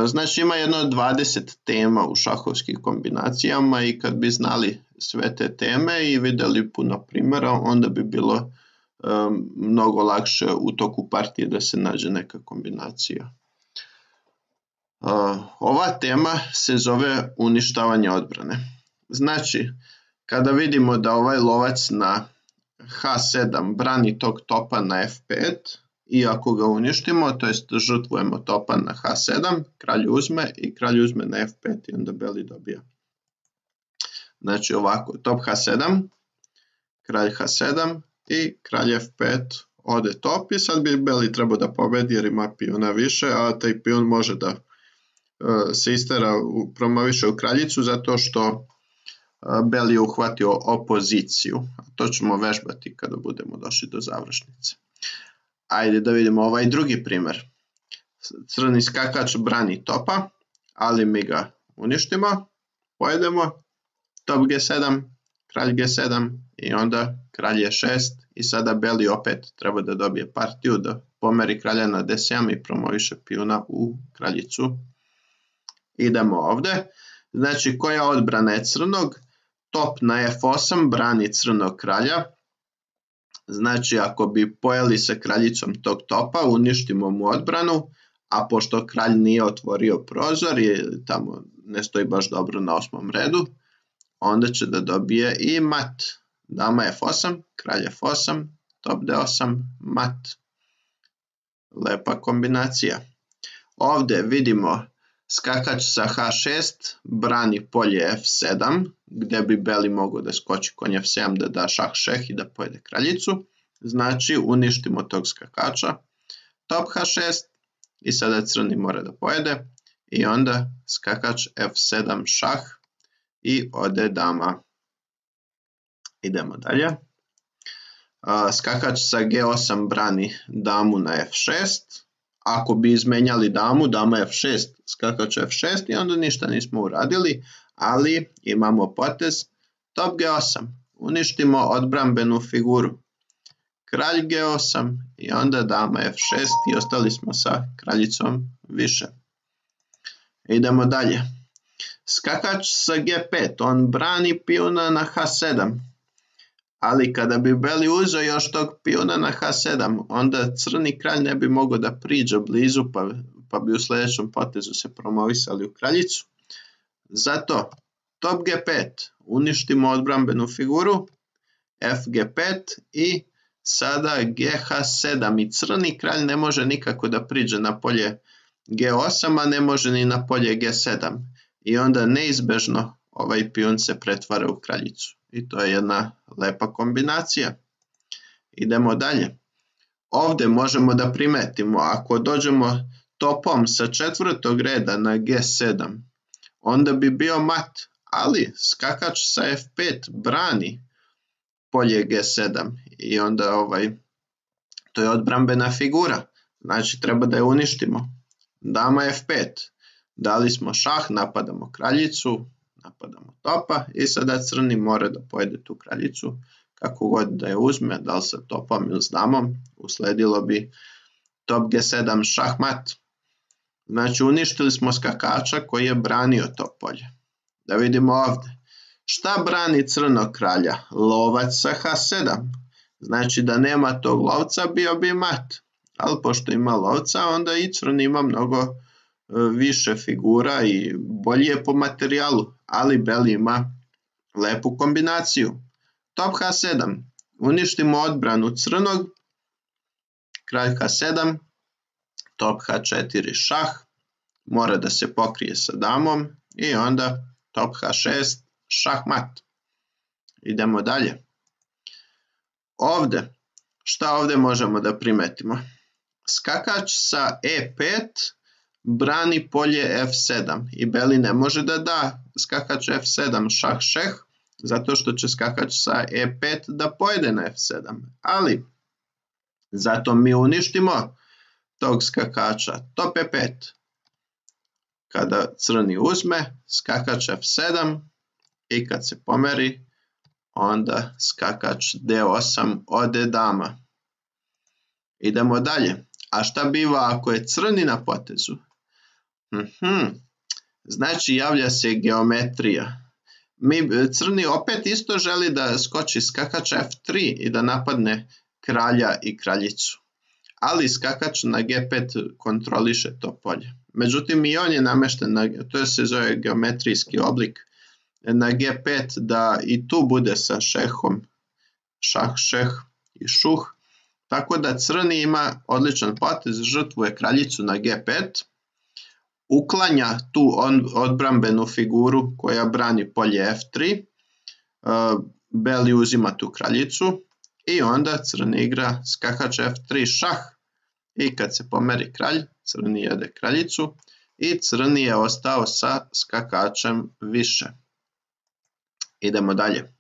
Znači ima jedno 20 tema u šahovskih kombinacijama i kad bi znali sve te teme i vidjeli puno primjera, onda bi bilo mnogo lakše u toku partije da se nađe neka kombinacija. Ova tema se zove uništavanje odbrane. Znači, kada vidimo da ovaj lovac na H7 brani tog topa na F5, i ako ga uništimo, to jest žrtvujemo topa na H7, kralj uzme i kralj uzme na F5 i onda beli dobija. Znači ovako, top H7, kralj H7 i kralj F5 ode top i sad bi beli trebao da pobedi jer ima pijuna više, a taj pijun može da se istera, promoviše u kraljicu zato što beli je uhvatio opoziciju. To ćemo vežbati kada budemo došli do završnice. Ajde da vidimo ovaj drugi primjer. Crni skakač brani topa, ali mi ga uništimo, pojedemo, top G7, kralj G7 i onda kralj E6 i sada beli opet treba da dobije partiju, da pomeri kralja na D7 i promoviše pijuna u kraljicu. Idemo ovdje. Znači koja odbrana je crnog? Top na F8 brani crnog kralja. Znači ako bi pojeli se kraljicom tog topa, uništimo mu odbranu, a pošto kralj nije otvorio prozor i tamo ne stoji baš dobro na 8. redu, onda će da dobije i mat. Dama F8, kralj F8, top D8, mat. Lepa kombinacija. Ovdje vidimo skakač sa H6 brani polje F7, gdje bi beli mogao da skoči konj F7, da da šah šeh i da pojede kraljicu. Znači uništimo tog skakača. Top H6 i sada crni mora da pojede i onda skakač F7 šah i ode dama. Idemo dalje. Skakač sa G8 brani damu na F6. Ako bi izmenjali damu, dama F6, skakač F6 i onda ništa nismo uradili, ali imamo potez top G8, uništimo odbrambenu figuru, kralj G8 i onda dama F6 i ostali smo sa kraljicom više. Idemo dalje. Skakač sa G5, on brani pijuna na H7, ali kada bi beli uzeo još tog pijuna na H7, onda crni kralj ne bi mogao da priđe blizu, pa bi u sljedećem potezu se promovisali u kraljicu. Zato top G5, uništimo odbrambenu figuru, FG5 i sada GH7 i crni kralj ne može nikako da priđe na polje G8, a ne može ni na polje G7 i onda neizbežno ovaj pijun se pretvara u kraljicu. I to je jedna lepa kombinacija. Idemo dalje. Ovdje možemo da primetimo, ako dođemo topom sa 4. reda na G7, onda bi bio mat, ali skakač sa F5 brani polje G7 i onda to je odbrambena figura, znači treba da je uništimo. Dama F5, dali smo šah, napadamo kraljicu, napadamo topa i sada crni mora da pojede tu kraljicu, kako god da je uzme, da li sa topom ili s damom, usledilo bi top G7 šah mat. Znači uništili smo skakača koji je branio to polje. Da vidimo ovdje. Šta brani crnog kralja? Lovac sa H7. Znači da nema tog lovca bio bi mat. Ali pošto ima lovca, onda i crni ima mnogo više figura i bolji je po materijalu. Ali beli ima lepu kombinaciju. Top H7. Uništimo odbranu crnog. Kralj H7. Top H4 šah. Mora da se pokrije sa damom. I onda top H6 šah mat. Idemo dalje. Ovdje. Šta ovdje možemo da primetimo? Skakač sa E5 brani polje F7 i beli ne može da da skakač F7 šah šeh zato što će skakač sa E5 da pojede na F7, ali zato mi uništimo tog skakača top E5. Kada crni uzme, skakač F7 i kad se pomeri, onda skakač D8 ode dama. Idemo dalje. A šta biva ako je crni na potezu? Znači javlja se geometrija. Crni opet isto želi da skoči skakač F3 i da napadne kralja i kraljicu. Ali skakač na G5 kontroliše to polje. Međutim i on je namešten, to se zove geometrijski oblik, na G5 da i tu bude sa šehom, šah, šeh i šuh. Tako da crni ima odličan potez, žrtvuje kraljicu na G5, uklanja tu odbrambenu figuru koja brani polje F3, beli uzima tu kraljicu i onda crni igra skakač F3 šah i kad se pomeri kralj, crni jede kraljicu i crni je ostao sa skakačem više. Idemo dalje.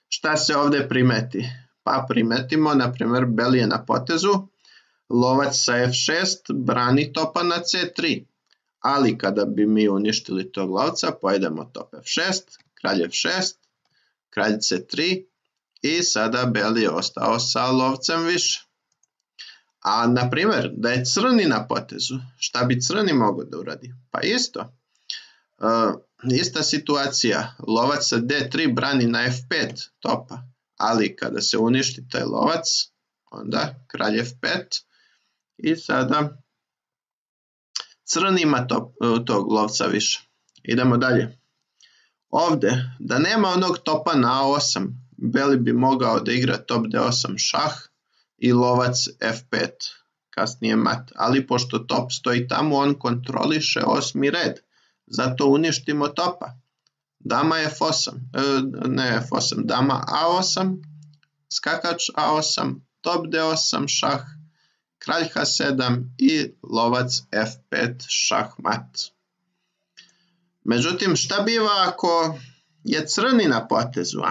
Šta se ovdje primeti? Pa primetimo, na primjer, beli je na potezu, lovac sa F6 brani topa na C3. Ali kada bi mi uništili tog lovca, pojedemo top F6, kralj F6, kralj C3 i sada beli je ostao sa lovcem više. A na primjer, da je crni na potezu, šta bi crni mogao da uradi? Pa isto. Ista situacija, lovac sa D3 brani na F5 topa, ali kada se uništi taj lovac, onda kralj F5 i sada crni ima tog lovca više. Idemo dalje. Ovdje, da nema onog topa na A8, beli bi mogao da igra top D8 šah i lovac F5, kasnije mat. Ali pošto top stoji tamo, on kontroliše osmi red. Zato uništimo topa. Dama F8, ne F8, dama A8, skakač A8, top D8 šah, kralj H7 i lovac F5 šah mat. Međutim, šta biva ako je crni na potezu?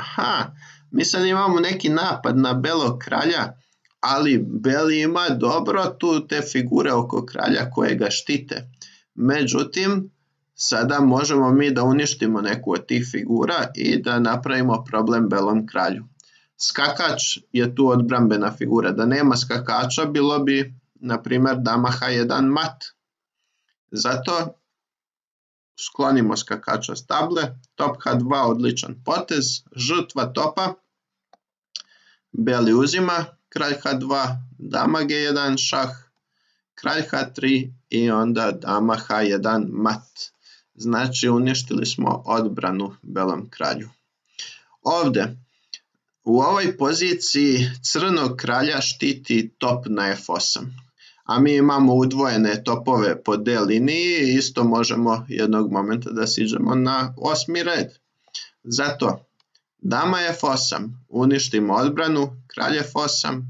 Mi sad imamo neki napad na belog kralja, ali beli ima dobro tu te figure oko kralja koje ga štite. Međutim, sada možemo mi da uništimo neku od tih figura i da napravimo problem belom kralju. Skakač je tu odbrambena figura. Da nema skakača bilo bi, na primjer, dama H1 mat. Zato sklonimo skakača s table, top H2 odličan potez, žrtva topa, beli uzima, kralj H2, dama G1 šah, kralj H3 i onda dama H1 mat. Znači uništili smo odbranu belom kralju. Ovdje, u ovoj poziciji crnog kralja štiti top na F8. A mi imamo udvojene topove po D liniji i isto možemo jednog momenta da siđemo na osmi red. Zato dama F8, uništimo odbranu, kralj F8,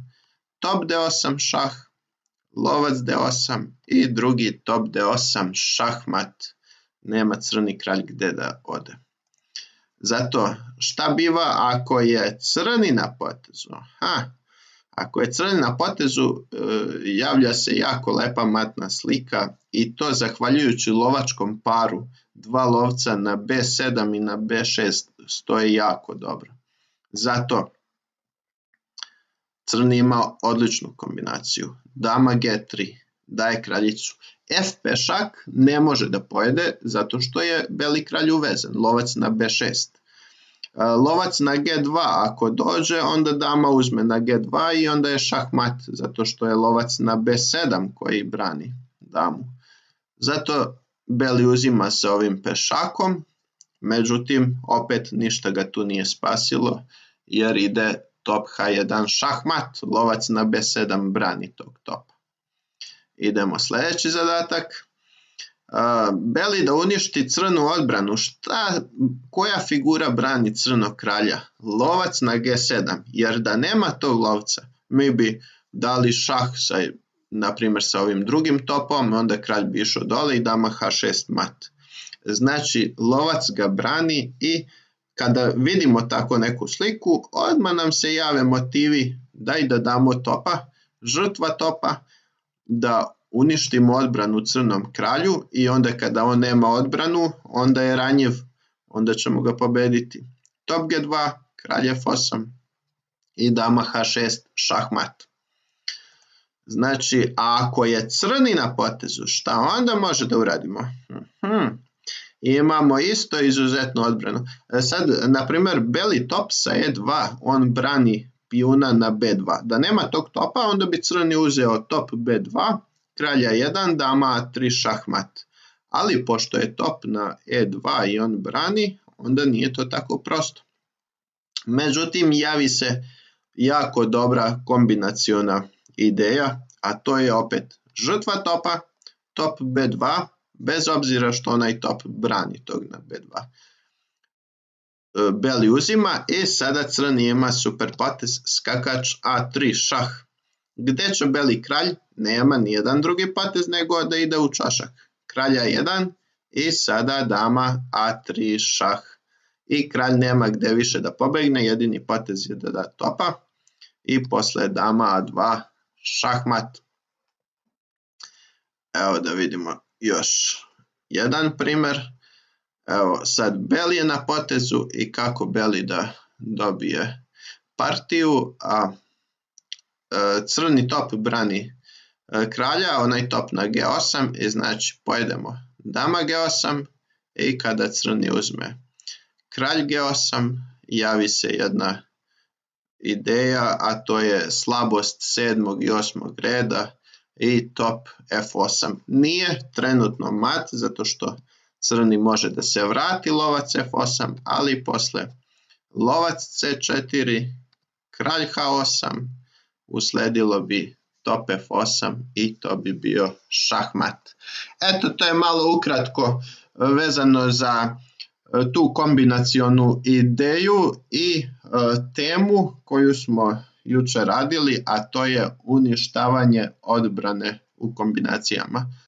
top D8 šah, lovac D8 i drugi top D8 šahmat. Nema crni kralj gdje da ode. Zato šta biva ako je crni na potezu? Ako je crni na potezu, javlja se jako lepa matna slika i to zahvaljujući lovačkom paru. Dva lovca na B7 i na B6 stoje jako dobro. Zato crni ima odličnu kombinaciju. Dama G3 daje kraljicu. F pešak ne može da pojede zato što je beli kralj uvezen. Lovac na B6. Lovac na G2 ako dođe, onda dama uzme na G2 i onda je šahmat zato što je lovac na B7 koji brani damu. Zato beli uzima sa ovim pešakom, međutim opet ništa ga tu nije spasilo jer ide top H1 šahmat, lovac na B7 brani tog topa. Idemo sljedeći zadatak. Beli da uništi crnu odbranu. Koja figura brani crnog kralja? Lovac na G7. Jer da nema tog lovca, mi bi dali šah na primjer sa ovim drugim topom, onda kralj bi išao dole i dama H6 mat. Znači lovac ga brani i kada vidimo tako neku sliku, odmah nam se jave motivi da damo topa, žrtva topa, da uništimo odbranu crnom kralju i onda kada on nema odbranu, onda je ranjiv, onda ćemo ga pobediti. Top G2, kralj F8 i dama H6 šahmat. Znači, ako je crni na potezu, šta onda može da uradimo? Imamo isto izuzetnu odbranu. Sad, na primjer, beli top sa E2, on brani pijuna na B2. Da nema tog topa, onda bi crni uzeo top B2, kralja 1, dama A3, šahmat. Ali pošto je top na E2 i on brani, onda nije to tako prosto. Međutim, javi se jako dobra kombinaciona ideja, a to je opet žrtva topa, top B2, bez obzira što onaj top brani tog na B2. Beli uzima i sada crni ima super potez, skakač A3 šah. Gde će beli kralj? Nema nijedan drugi potez nego da ide u čošak. Kralja 1 i sada dama A3 šah. I kralj nema gde više da pobegne, jedini potez je da da topa. I posle dama A2 šahmat. Evo da vidimo još jedan primer. Evo sad beli je na potezu i kako beli da dobije partiju, a crni top brani kralja, onaj top na G8 i znači pojedemo dama G8 i kada crni uzme kralj G8 javi se jedna ideja, a to je slabost 7. i 8. reda i top F8. Nije trenutno mat zato što crni može da se vrati lovac F8, ali posle lovac C4, kralj H8, usledilo bi top F8 i to bi bio šahmat. Eto, to je malo ukratko vezano za tu kombinacionu ideju i temu koju smo juče radili, a to je uništavanje odbrane u kombinacijama.